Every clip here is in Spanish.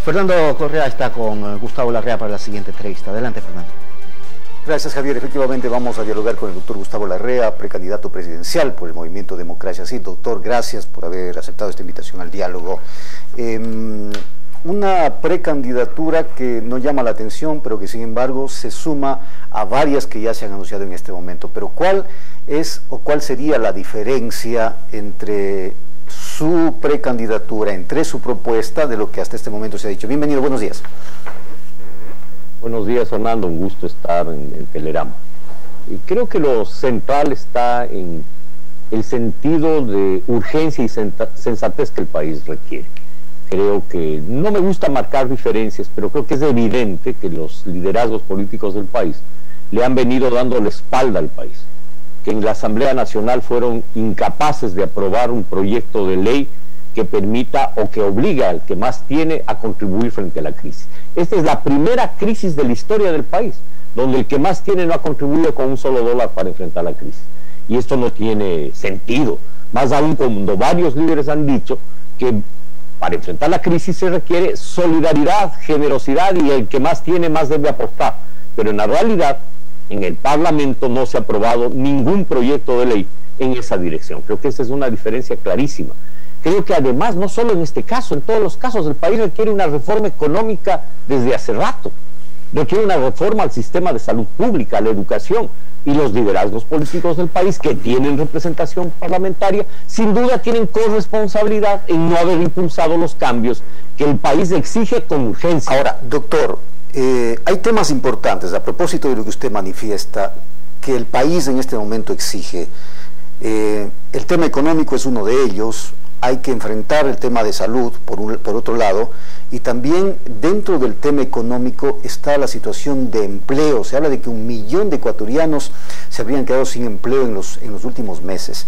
Fernando Correa está con Gustavo Larrea para la siguiente entrevista. Adelante, Fernando. Gracias, Javier. Efectivamente vamos a dialogar con el doctor Gustavo Larrea, precandidato presidencial por el Movimiento Democracia Sí. Doctor, gracias por haber aceptado esta invitación al diálogo. Una precandidatura que no llama la atención, pero que sin embargo se suma a varias que ya se han anunciado en este momento. Pero ¿cuál es o cuál sería la diferencia entre su precandidatura, entre su propuesta, de lo que hasta este momento se ha dicho? Bienvenido, buenos días. Buenos días, Fernando, un gusto estar en Telerama. Y creo que lo central está en el sentido de urgencia y sensatez que el país requiere. Creo que no me gusta marcar diferencias, pero creo que es evidente que los liderazgos políticos del país le han venido dando la espalda al país, que en la Asamblea Nacional fueron incapaces de aprobar un proyecto de ley que permita o que obliga al que más tiene a contribuir frente a la crisis. Esta es la primera crisis de la historia del país, donde el que más tiene no ha contribuido con un solo dólar para enfrentar la crisis. Y esto no tiene sentido, más aún cuando varios líderes han dicho que para enfrentar la crisis se requiere solidaridad, generosidad, y el que más tiene más debe aportar. Pero en la realidad, en el Parlamento no se ha aprobado ningún proyecto de ley en esa dirección. Creo que esa es una diferencia clarísima. Creo que además, no solo en este caso, en todos los casos, el país requiere una reforma económica desde hace rato. Requiere una reforma al sistema de salud pública, a la educación, y los liderazgos políticos del país, que tienen representación parlamentaria, sin duda tienen corresponsabilidad en no haber impulsado los cambios que el país exige con urgencia. Ahora, doctor, hay temas importantes a propósito de lo que usted manifiesta, que el país en este momento exige. El tema económico es uno de ellos. Hay que enfrentar el tema de salud, por otro lado, y también dentro del tema económico está la situación de empleo. Se habla de que 1 millón de ecuatorianos se habrían quedado sin empleo en los últimos meses.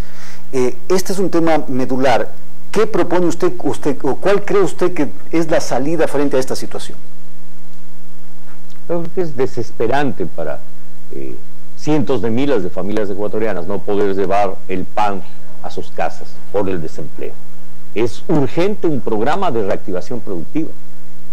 Este es un tema medular. ¿Qué propone usted o cuál cree usted que es la salida frente a esta situación? Creo que es desesperante para cientos de miles de familias ecuatorianas no poder llevar el pan a sus casas por el desempleo. Es urgente un programa de reactivación productiva,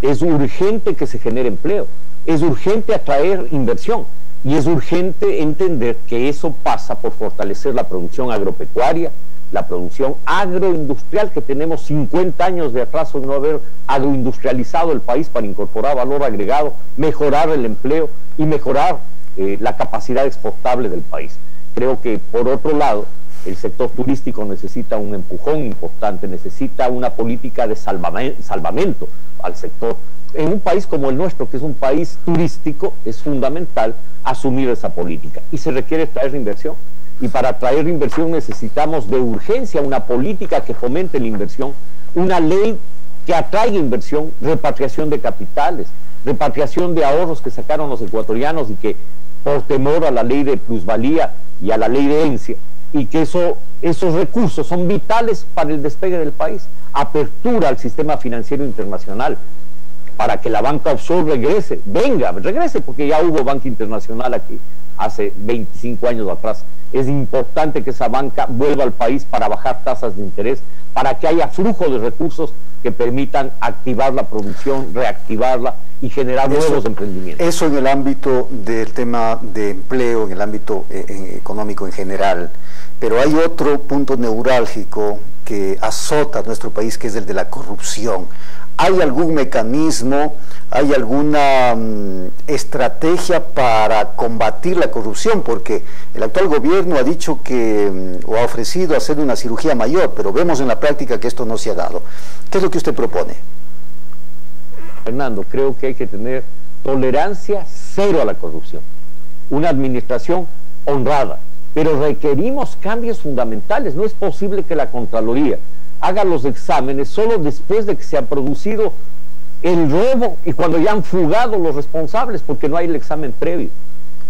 es urgente que se genere empleo, es urgente atraer inversión, y es urgente entender que eso pasa por fortalecer la producción agropecuaria, la producción agroindustrial, que tenemos 50 años de atraso en no haber agroindustrializado el país para incorporar valor agregado, mejorar el empleo y mejorar la capacidad exportable del país. Creo que, por otro lado, el sector turístico necesita un empujón importante, necesita una política de salvamento al sector. En un país como el nuestro, que es un país turístico, es fundamental asumir esa política, y se requiere traer inversión. Y para traer inversión necesitamos de urgencia una política que fomente la inversión, una ley que atraiga inversión, repatriación de capitales, repatriación de ahorros que sacaron los ecuatorianos y que, por temor a la ley de plusvalía y a la ley de herencia, y que esos recursos son vitales para el despegue del país. Apertura al sistema financiero internacional para que la banca offshore regrese, regrese, porque ya hubo banca internacional aquí hace 25 años atrás. Es importante que esa banca vuelva al país para bajar tasas de interés, para que haya flujo de recursos que permitan activar la producción, reactivarla y generar nuevos emprendimientos. Eso en el ámbito del tema de empleo, en el ámbito económico en general. Pero hay otro punto neurálgico que azota a nuestro país, que es el de la corrupción. ¿Hay algún mecanismo, hay alguna estrategia para combatir la corrupción? Porque el actual gobierno ha dicho que, o ha ofrecido hacer una cirugía mayor, pero vemos en la práctica que esto no se ha dado. ¿Qué es lo que usted propone? Fernando, creo que hay que tener tolerancia cero a la corrupción, una administración honrada, pero requerimos cambios fundamentales. No es posible que la Contraloría haga los exámenes solo después de que se ha producido el robo y cuando ya han fugado los responsables, porque no hay el examen previo.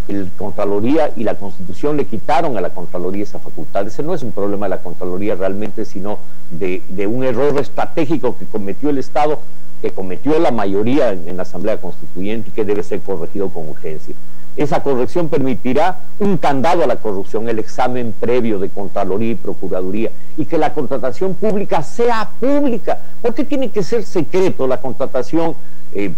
el Contraloría y la Constitución le quitaron a la Contraloría esa facultad. Ese no es un problema de la Contraloría realmente, sino de un error estratégico que cometió el Estado, que cometió la mayoría en la Asamblea Constituyente y que debe ser corregido con urgencia. Esa corrección permitirá un candado a la corrupción, el examen previo de Contraloría y Procuraduría, y que la contratación pública sea pública. ¿Por qué tiene que ser secreto la contratación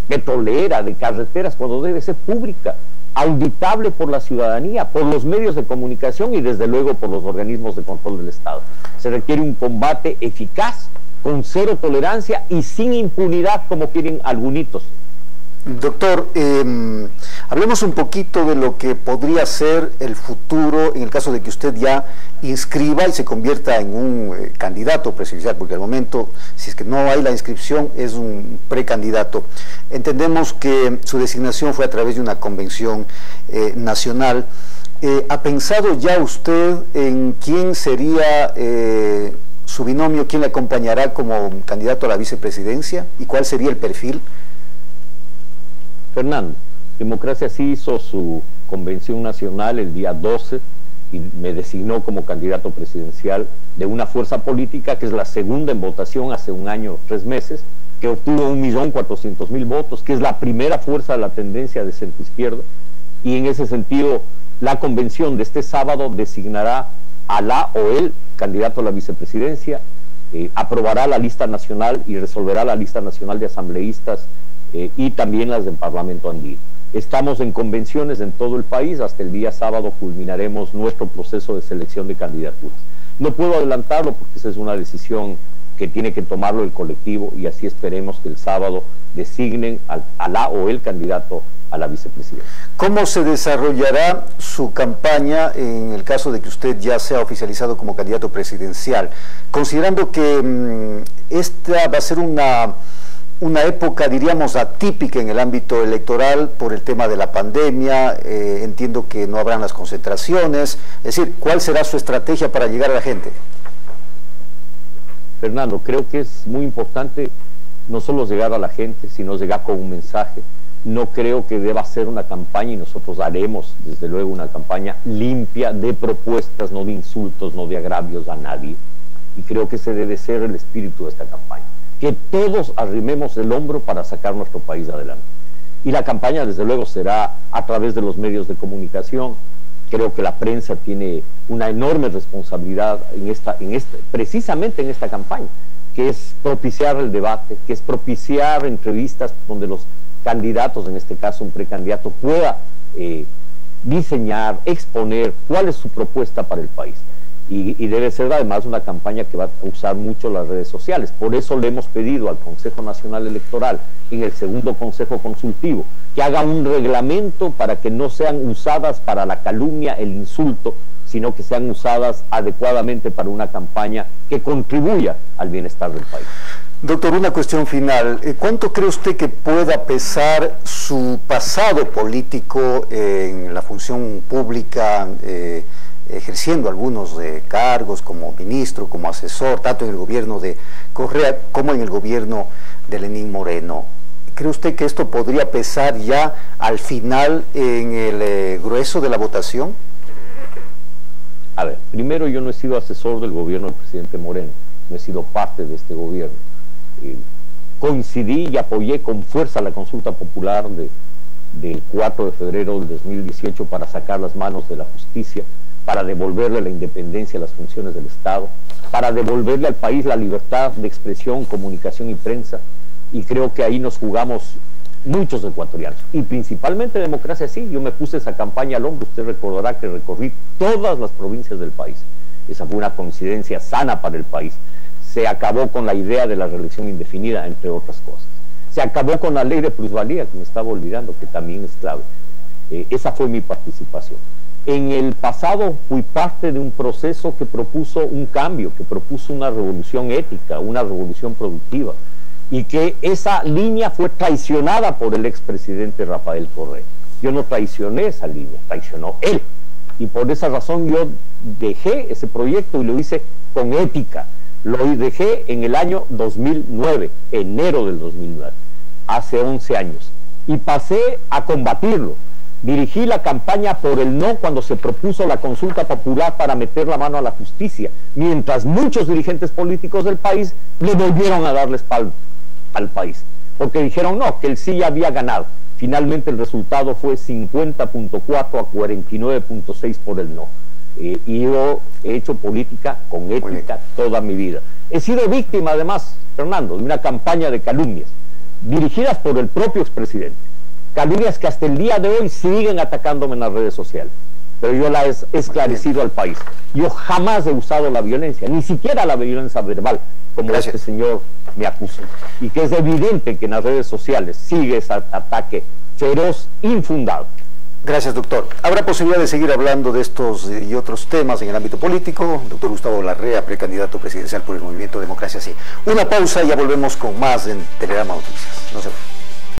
petrolera, de carreteras, cuando debe ser pública, auditable por la ciudadanía, por los medios de comunicación y desde luego por los organismos de control del Estado? Se requiere un combate eficaz, con cero tolerancia y sin impunidad como quieren algunitos. Doctor, hablemos un poquito de lo que podría ser el futuro en el caso de que usted ya inscriba y se convierta en un candidato presidencial, porque al momento, si es que no hay la inscripción, es un precandidato. Entendemos que su designación fue a través de una convención nacional. ¿Ha pensado ya usted en quién sería su binomio, quién le acompañará como candidato a la vicepresidencia y cuál sería el perfil? Fernando, Democracia sí hizo su convención nacional el día 12 y me designó como candidato presidencial de una fuerza política que es la segunda en votación hace un año, 3 meses, que obtuvo 1.400.000 votos, que es la primera fuerza de la tendencia de centro-izquierda, y en ese sentido la convención de este sábado designará a la o el candidato a la vicepresidencia, aprobará la lista nacional y resolverá la lista nacional de asambleístas y también las del Parlamento andino. Estamos en convenciones en todo el país, hasta el día sábado culminaremos nuestro proceso de selección de candidaturas. No puedo adelantarlo porque esa es una decisión que tiene que tomarlo el colectivo y así esperemos que el sábado designen a la o el candidato a la vicepresidencia. ¿Cómo se desarrollará su campaña en el caso de que usted ya sea oficializado como candidato presidencial? Considerando que esta va a ser una época, diríamos, atípica en el ámbito electoral por el tema de la pandemia, entiendo que no habrán las concentraciones, es decir, ¿cuál será su estrategia para llegar a la gente? Fernando, creo que es muy importante no solo llegar a la gente, sino llegar con un mensaje. No creo que deba ser una campaña, y nosotros haremos desde luego una campaña limpia de propuestas, no de insultos, no de agravios a nadie, y creo que ese debe ser el espíritu de esta campaña, que todos arrimemos el hombro para sacar nuestro país adelante. Y la campaña desde luego será a través de los medios de comunicación. Creo que la prensa tiene una enorme responsabilidad precisamente en esta campaña, que es propiciar el debate, que es propiciar entrevistas donde los candidatos, en este caso un precandidato, pueda diseñar, exponer cuál es su propuesta para el país. Y debe ser además una campaña que va a usar mucho las redes sociales. Por eso le hemos pedido al Consejo Nacional Electoral, en el segundo Consejo Consultivo, que haga un reglamento para que no sean usadas para la calumnia, el insulto, sino que sean usadas adecuadamente para una campaña que contribuya al bienestar del país. Doctor, una cuestión final. ¿Cuánto cree usted que pueda pesar su pasado político en la función pública, ejerciendo algunos cargos como ministro, como asesor, tanto en el gobierno de Correa como en el gobierno de Lenín Moreno? ¿Cree usted que esto podría pesar ya al final en el grueso de la votación? A ver, primero, yo no he sido asesor del gobierno del presidente Moreno, no he sido parte de este gobierno. Coincidí y apoyé con fuerza la consulta popular del 4 de febrero del 2018 para sacar las manos de la justicia, para devolverle la independencia a las funciones del Estado, para devolverle al país la libertad de expresión, comunicación y prensa, y creo que ahí nos jugamos muchos ecuatorianos, y principalmente Democracia sí. Yo me puse esa campaña al hombro, usted recordará que recorrí todas las provincias del país. Esa fue una coincidencia sana para el país. Se acabó con la idea de la reelección indefinida, entre otras cosas. Se acabó con la ley de plusvalía, que me estaba olvidando, que también es clave. Esa fue mi participación. En el pasado fui parte de un proceso que propuso un cambio, que propuso una revolución ética, una revolución productiva, y que esa línea fue traicionada por el expresidente Rafael Correa. Yo no traicioné esa línea, traicionó él, y por esa razón yo dejé ese proyecto y lo hice con ética. Lo dejé en el año 2009, enero del 2009, hace 11 años, y pasé a combatirlo. Dirigí la campaña por el no cuando se propuso la consulta popular para meter la mano a la justicia, mientras muchos dirigentes políticos del país le volvieron a dar la espalda al país, porque dijeron no, que el sí ya había ganado. Finalmente el resultado fue 50.4 a 49.6 por el no. Y yo he hecho política con ética toda mi vida. He sido víctima además, Fernando, de una campaña de calumnias dirigidas por el propio expresidente. Calumnias que hasta el día de hoy siguen atacándome en las redes sociales. Pero yo la he esclarecido al país. Yo jamás he usado la violencia, ni siquiera la violencia verbal, como este señor me acusa. Y que es evidente que en las redes sociales sigue ese ataque feroz, infundado. Gracias, doctor. ¿Habrá posibilidad de seguir hablando de estos y otros temas en el ámbito político? Doctor Gustavo Larrea, precandidato presidencial por el Movimiento Democracia Sí. Una pausa y ya volvemos con más en Telegrama Noticias. No se vayan.